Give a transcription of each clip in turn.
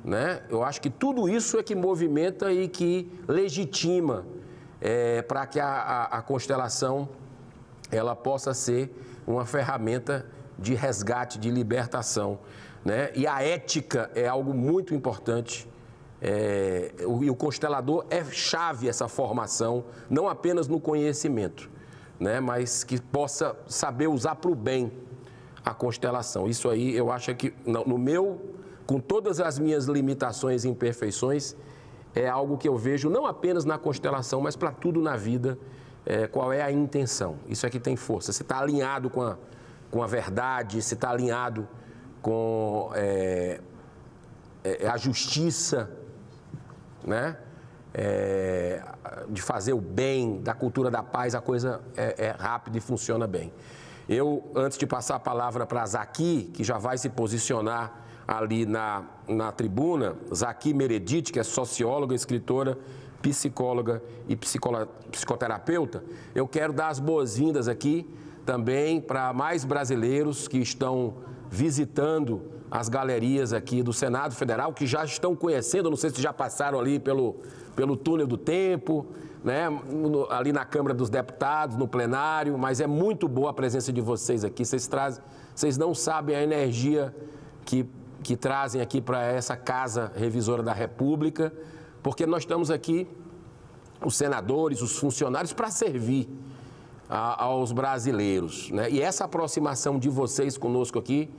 né? Eu acho que tudo isso é que movimenta e que legitima para que a constelação ela possa ser uma ferramenta de resgate, de libertação, né? E a ética é algo muito importante. E o constelador é chave essa formação, não apenas no conhecimento, né? Mas que possa saber usar para o bem a constelação. Isso aí eu acho que no meu, com todas as minhas limitações e imperfeições, é algo que eu vejo não apenas na constelação, mas para tudo na vida. Qual é a intenção? Isso é que tem força. Se está alinhado com a verdade, se está alinhado com a justiça, né? De fazer o bem, da cultura da paz, a coisa é rápida e funciona bem. Eu, antes de passar a palavra para Zaki, que já vai se posicionar ali na tribuna, Zaki Meredith, que é socióloga, escritora, psicóloga e psicoterapeuta, eu quero dar as boas-vindas aqui também para mais brasileiros que estão visitando as galerias aqui do Senado Federal, que já estão conhecendo, não sei se já passaram ali pelo túnel do tempo, né? Ali na Câmara dos Deputados, no plenário, mas é muito boa a presença de vocês aqui, vocês não sabem a energia que trazem aqui para essa Casa Revisora da República, porque nós estamos aqui, os senadores, os funcionários, para servir aos brasileiros, né? E essa aproximação de vocês conosco aqui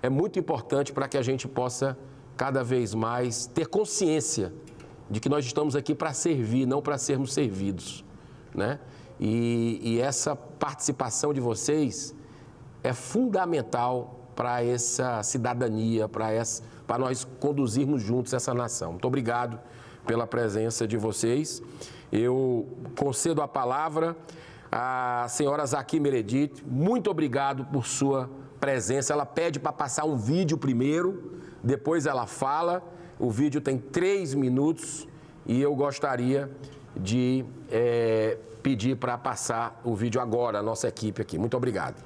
é muito importante para que a gente possa, cada vez mais, ter consciência de que nós estamos aqui para servir, não para sermos servidos, né? E essa participação de vocês é fundamental para essa cidadania, para nós conduzirmos juntos essa nação. Muito obrigado pela presença de vocês. Eu concedo a palavra à senhora Zaki Meredith. Muito obrigado por sua presença. Ela pede para passar um vídeo primeiro, depois ela fala. O vídeo tem 3 minutos e eu gostaria de pedir para passar o vídeo agora, a nossa equipe aqui. Muito obrigado.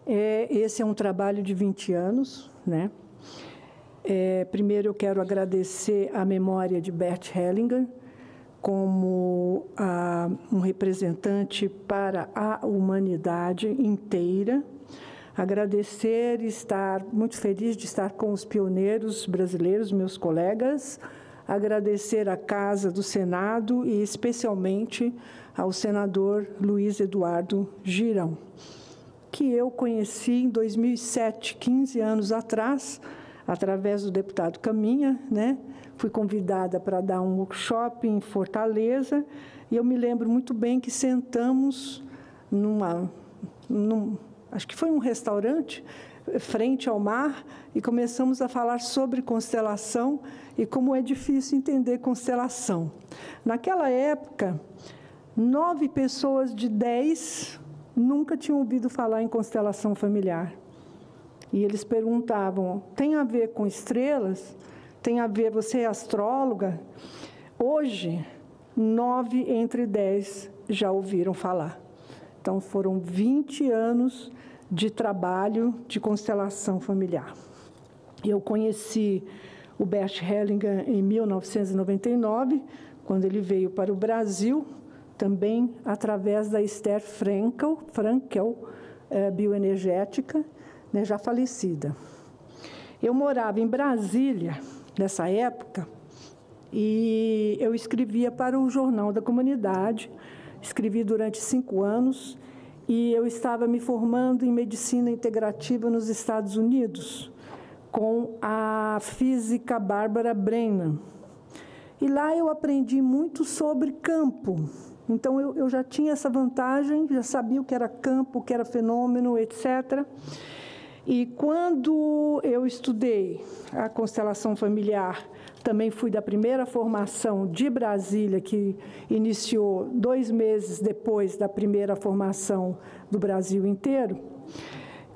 Esse é um trabalho de 20 anos, né? Primeiro, eu quero agradecer a memória de Bert Hellinger como um representante para a humanidade inteira. Agradecer e estar muito feliz de estar com os pioneiros brasileiros, meus colegas. Agradecer à Casa do Senado e, especialmente, ao senador Luiz Eduardo Girão, que eu conheci em 2007, 15 anos atrás, através do deputado Caminha, né? Fui convidada para dar um workshop em Fortaleza, e eu me lembro muito bem que sentamos acho que foi um restaurante, frente ao mar, e começamos a falar sobre constelação e como é difícil entender constelação. Naquela época, 9 pessoas de 10 nunca tinham ouvido falar em constelação familiar. E eles perguntavam, tem a ver com estrelas? Tem a ver, você é astróloga? Hoje, 9 entre 10 já ouviram falar. Então, foram 20 anos de trabalho de constelação familiar. Eu conheci o Bert Hellinger em 1999, quando ele veio para o Brasil, também através da Esther Frankel, bioenergética, né, já falecida. Eu morava em Brasília, nessa época, e eu escrevia para o Jornal da Comunidade, escrevi durante 5 anos, e eu estava me formando em Medicina Integrativa nos Estados Unidos, com a física Barbara Brennan. E lá eu aprendi muito sobre campo. Então, eu já tinha essa vantagem, já sabia o que era campo, o que era fenômeno, etc. E quando eu estudei a constelação familiar, também fui da primeira formação de Brasília, que iniciou 2 meses depois da primeira formação do Brasil inteiro.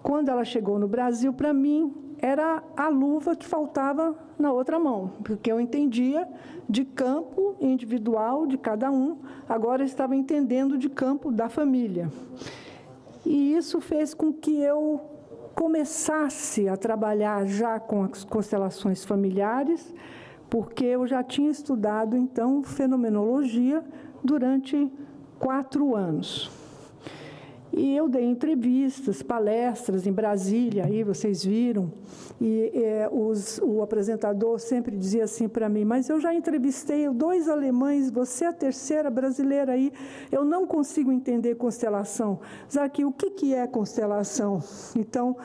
Quando ela chegou no Brasil, para mim, era a luva que faltava na outra mão, porque eu entendia de campo individual de cada um, agora eu estava entendendo de campo da família. E isso fez com que eu começasse a trabalhar já com as constelações familiares, porque eu já tinha estudado, então, fenomenologia durante 4 anos. E eu dei entrevistas, palestras em Brasília, aí vocês viram, e o apresentador sempre dizia assim para mim, mas eu já entrevistei 2 alemães, você é a 3ª brasileira aí, eu não consigo entender constelação. Zaki, o que é constelação? Então,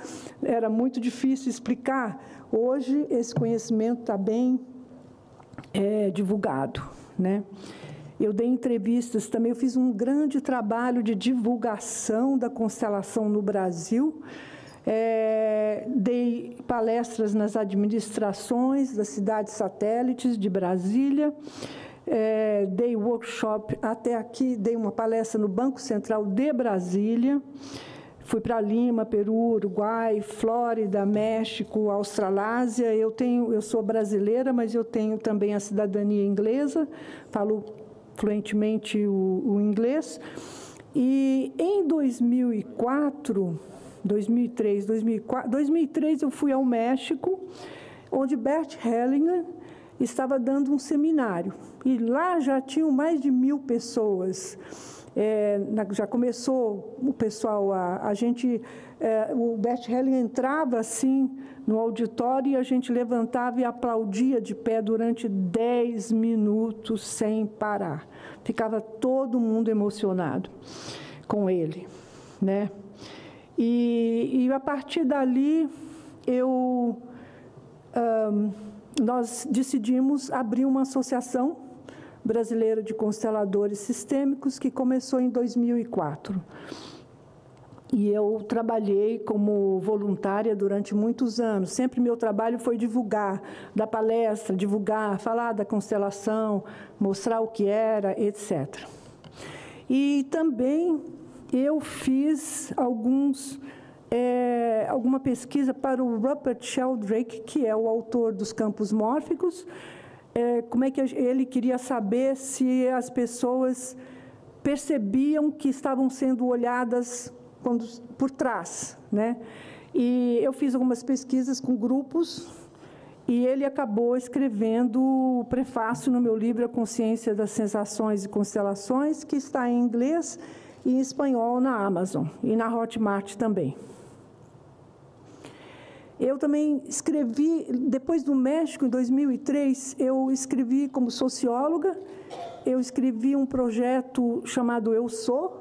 era muito difícil explicar. Hoje, esse conhecimento está bem divulgado, né? Eu dei entrevistas também, eu fiz um grande trabalho de divulgação da constelação no Brasil, dei palestras nas administrações das cidades satélites de Brasília, dei workshop até aqui, dei uma palestra no Banco Central de Brasília, fui para Lima, Peru, Uruguai, Flórida, México, Australásia. Eu sou brasileira, mas eu tenho também a cidadania inglesa, falo fluentemente o inglês. E em 2004, 2003, 2004, 2003 eu fui ao México, onde Bert Hellinger estava dando um seminário. E lá já tinham mais de 1000 pessoas. Já começou o pessoal, o Bert Hellinger entrava assim no auditório e a gente levantava e aplaudia de pé durante 10 minutos sem parar. Ficava todo mundo emocionado com ele, né? E a partir dali, nós decidimos abrir uma associação brasileira de consteladores sistêmicos, que começou em 2004. E eu trabalhei como voluntária durante muitos anos. Sempre meu trabalho foi divulgar, dar palestra, divulgar, falar da constelação, mostrar o que era, etc. E também eu fiz alguma pesquisa para o Rupert Sheldrake, que é o autor dos campos mórficos. Como é que ele queria saber se as pessoas percebiam que estavam sendo olhadas por trás, né? E eu fiz algumas pesquisas com grupos e ele acabou escrevendo o prefácio no meu livro A Consciência das Sensações e Constelações, que está em inglês e em espanhol na Amazon e na Hotmart também. Eu também escrevi, depois do México, em 2003, eu escrevi como socióloga, eu escrevi um projeto chamado Eu Sou,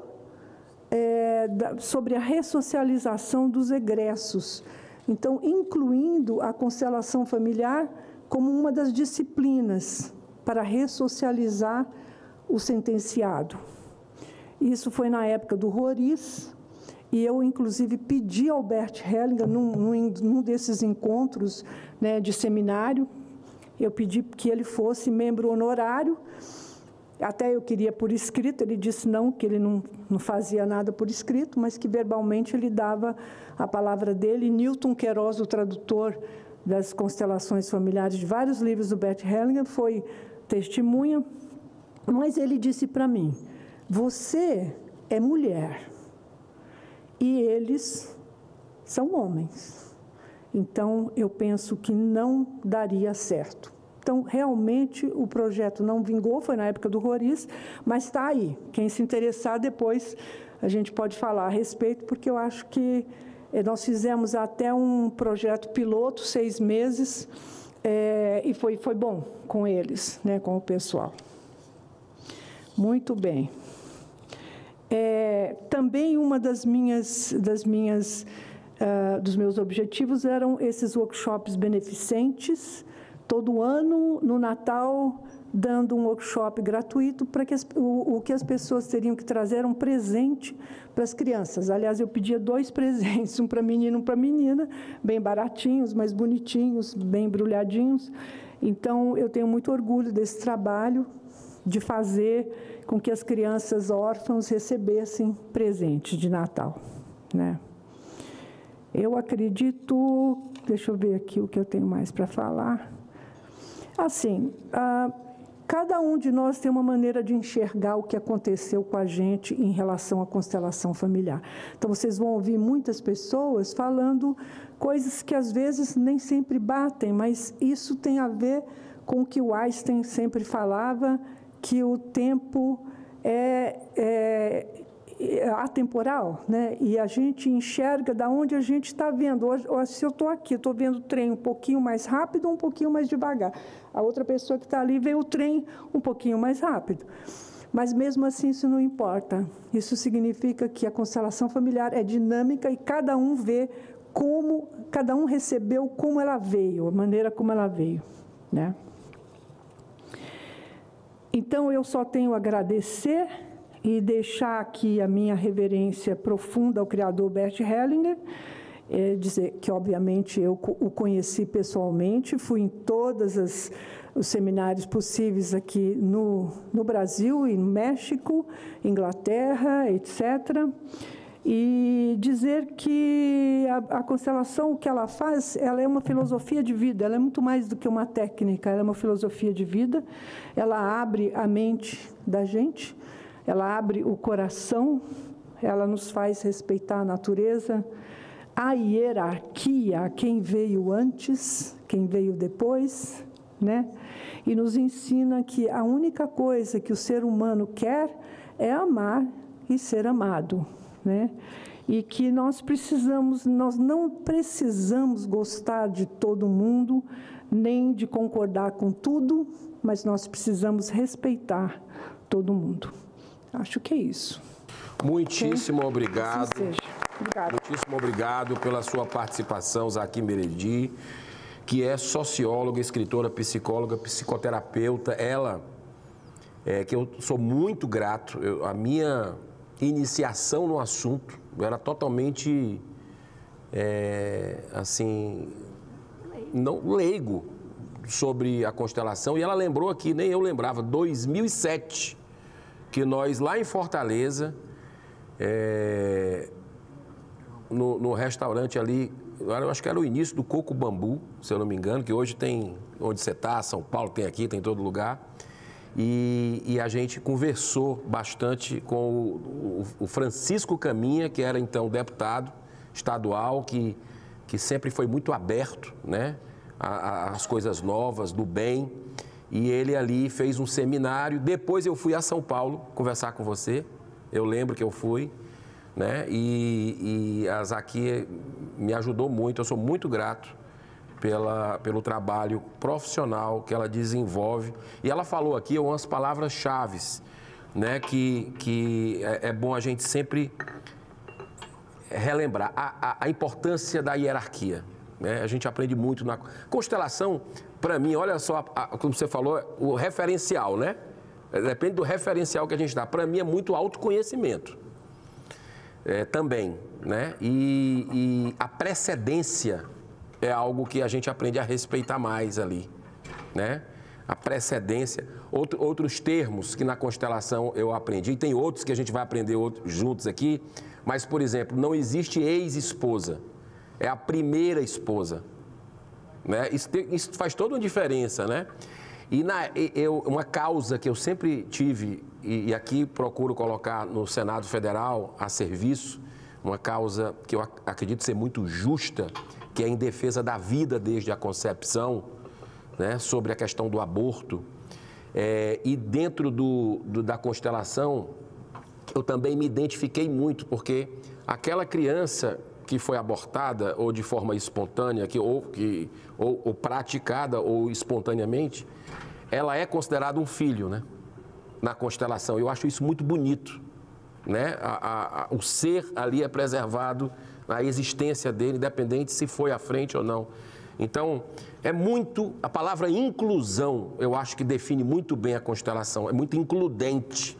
sobre a ressocialização dos egressos. Então, incluindo a constelação familiar como uma das disciplinas para ressocializar o sentenciado. Isso foi na época do Roriz, e eu, inclusive, pedi ao Bert Hellinger, num desses encontros, né, de seminário, eu pedi que ele fosse membro honorário. Até eu queria por escrito, ele disse não, que ele não fazia nada por escrito, mas que verbalmente ele dava a palavra dele. Newton Queiroz, o tradutor das constelações familiares de vários livros do Bert Hellinger, foi testemunha, mas ele disse para mim: você é mulher e eles são homens. Então, eu penso que não daria certo. Então, realmente, o projeto não vingou, foi na época do Roriz, mas está aí. Quem se interessar, depois a gente pode falar a respeito, porque eu acho que nós fizemos até um projeto piloto, 6 meses, e foi bom com eles, né, com o pessoal. Muito bem. Também uma dos meus objetivos eram esses workshops beneficentes, todo ano, no Natal, dando um workshop gratuito para que o que as pessoas teriam que trazer era um presente para as crianças. Aliás, eu pedia 2 presentes, um para menino e um para menina, bem baratinhos, mais bonitinhos, bem embrulhadinhos. Então, eu tenho muito orgulho desse trabalho, de fazer com que as crianças órfãos recebessem presentes de Natal, né? Eu acredito, deixa eu ver aqui o que eu tenho mais para falar. Assim, cada um de nós tem uma maneira de enxergar o que aconteceu com a gente em relação à constelação familiar. Então, vocês vão ouvir muitas pessoas falando coisas que, às vezes, nem sempre batem, mas isso tem a ver com o que o Einstein sempre falava, que o tempo é atemporal, né? E a gente enxerga da onde a gente está vendo. Hoje, se eu estou aqui, estou vendo o trem um pouquinho mais rápido ou um pouquinho mais devagar. A outra pessoa que está ali vê o trem um pouquinho mais rápido. Mas, mesmo assim, isso não importa. Isso significa que a constelação familiar é dinâmica e cada um vê como, cada um recebeu como ela veio, a maneira como ela veio, né? Então, eu só tenho a agradecer e deixar aqui a minha reverência profunda ao criador Bert Hellinger, dizer que, obviamente, eu o conheci pessoalmente, fui em todos os seminários possíveis aqui no Brasil e no México, Inglaterra, etc., e dizer que a constelação, o que ela faz, ela é uma filosofia de vida, ela é muito mais do que uma técnica, ela é uma filosofia de vida, ela abre a mente da gente, ela abre o coração, ela nos faz respeitar a natureza, a hierarquia, quem veio antes, quem veio depois, né? E nos ensina que a única coisa que o ser humano quer é amar e ser amado, né? E que nós não precisamos gostar de todo mundo, nem de concordar com tudo, mas nós precisamos respeitar todo mundo. Acho que é isso. Muitíssimo obrigado. Assim seja. Obrigado. Muitíssimo obrigado pela sua participação, Zaki Meredi, que é socióloga, escritora, psicóloga, psicoterapeuta. Ela, que eu sou muito grato, a minha iniciação no assunto, eu era totalmente, assim, não leigo sobre a constelação, e ela lembrou aqui, nem eu lembrava, 2007, que nós lá em Fortaleza, no restaurante ali, eu acho que era o início do Coco Bambu, se eu não me engano, que hoje tem, onde você está, São Paulo tem aqui, tem em todo lugar, e a gente conversou bastante com o Francisco Caminha, que era então deputado estadual, que sempre foi muito aberto, né, às coisas novas, do bem, e ele ali fez um seminário. Depois eu fui a São Paulo conversar com você, eu lembro que eu fui, né, e a Zakia me ajudou muito, eu sou muito grato pelo trabalho profissional que ela desenvolve. E ela falou aqui umas palavras-chave, né, que é bom a gente sempre relembrar. A importância da hierarquia, né? A gente aprende muito na constelação. Para mim, olha só, como você falou, o referencial, né? Depende do referencial que a gente dá. Para mim é muito autoconhecimento também, né? E a precedência é algo que a gente aprende a respeitar mais ali, né? A precedência. Outros termos que na constelação eu aprendi, e tem outros que a gente vai aprender juntos aqui, mas, por exemplo, não existe ex-esposa, é a primeira esposa, né? Isso faz toda uma diferença, né? E uma causa que eu sempre tive, e aqui procuro colocar no Senado Federal a serviço, uma causa que eu acredito ser muito justa, que é em defesa da vida desde a concepção, né, sobre a questão do aborto. E dentro da constelação, eu também me identifiquei muito, porque aquela criança que foi abortada, ou de forma espontânea, ou praticada, ou espontaneamente, ela é considerada um filho, né, na constelação. Eu acho isso muito bonito, né? O ser ali é preservado, a existência dele, independente se foi à frente ou não. Então, a palavra inclusão, eu acho que define muito bem a constelação, é muito includente,